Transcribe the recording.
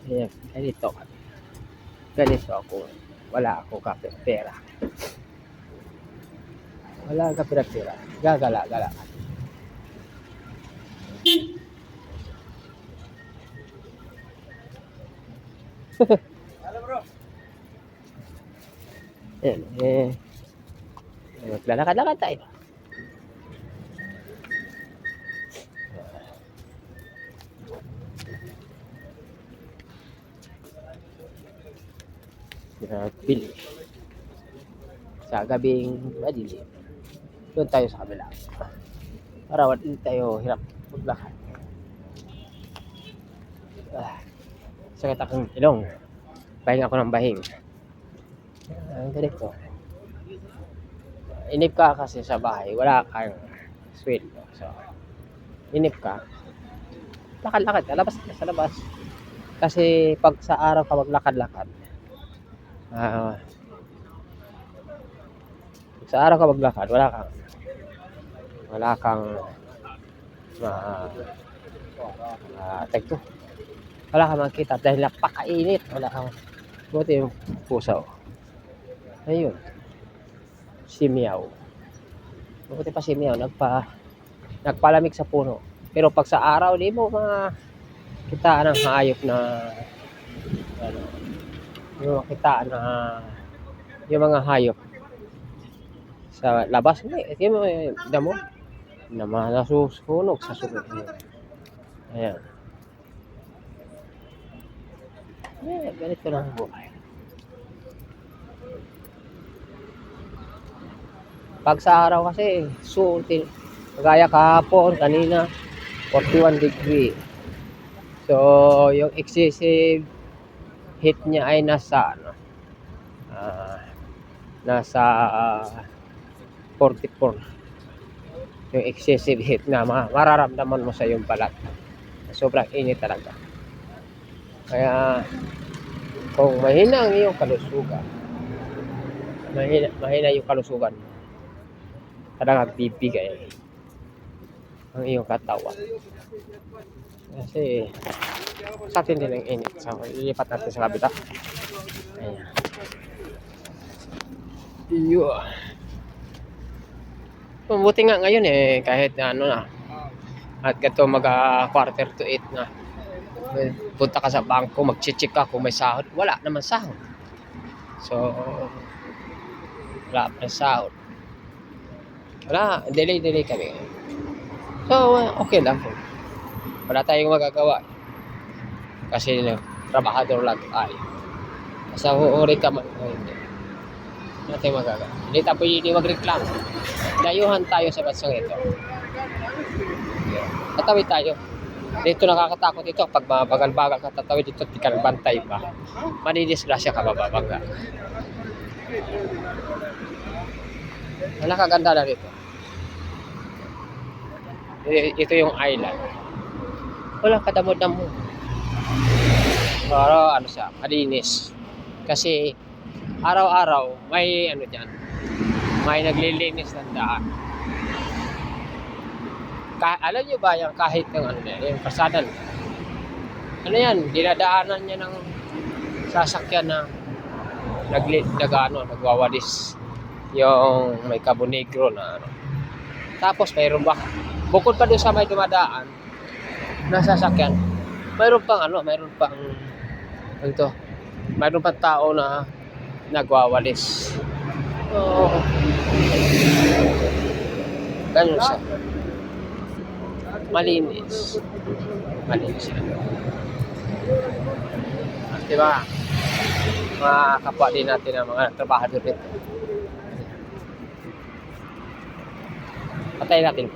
Ayan, ganito ako. Wala ako pera. Wala ka pera. Gagala-gala. Ayan, maglalakad-lakad tayo. Bili. Sa gabing madilim. Doon tayo sa kabila. Para hindi tayo hirap maglakad. Sakit akong ilong. Pahinga ako ng bahing. Ganito. Inip ka kasi sa bahay. Wala kang sweldo. So, inip ka. Lakad-lakad ka. Labas ka sa labas. Kasi pag sa araw ka maglakad-lakad, sa araw ka maglakad, wala kang wala kang makita dahil napakainit. Wala kang buti yung puso. Ayun. Si Meow. Buti pa si Meow nagpalamig sa puno. Pero pag sa araw, di mo makitaan ng hayop na makitaan na yung mga hayop sa labas. Hindi mo damo na nasusunog sa sunog. Ayan. Ganito lang ang buhay. Pag sa araw kasi, kagaya kahapon, kanina, 41 degree. So, yung excessive heat niya ay nasa 44. Yung excessive heat na mararamdaman mo sa iyong balat. Sobrang init talaga. Kaya kung mahina ang iyong kalusugan, mahina yung kalusugan mo, talagang bibigay ang iyong katawan. Kasi sa atin din ang init. So, ilipat natin sa kabila. Ayan. Mabuti nga ngayon kahit na at gato quarter to 8 na. Punta ka sa bangko, mag-check ka kung may sahod. Wala naman sahod. So, wala pa sahod. Wala, delay kami. So, okay lang po. Wala tayong magagawa. Kasi trabahador lang tayo. Kasi huuri ka man. Hindi natin magagawa. Hindi tayo pwede magreklamo. Dayuhan tayo sa bansang ito. Tatawid tayo. Dito nakakatakot ito. Pag mabagal-bagal ka tatawid dito, di ka nagbantay pa. Manidisgrasya ka mababangga. Nakaganda na dito. Ito yung island. Walang kadamo-damo. Pero siya, malinis. Kasi araw-araw may diyan. May naglilinis ng daan. Alam nyo ba yung kahit ng yung kasadan? Dinadaanan niya ng sasakyan na nagwawalis. Yung may Cabo Negro na Tapos mayroon ba? Bukod pa doon sa may dumadaan na sasakyan, mayroon pang tao na nagwawalis. Ganun siya. Malinis siya. Diba? Mga kapwa din natin ang mga trabahador dito. Patayin natin.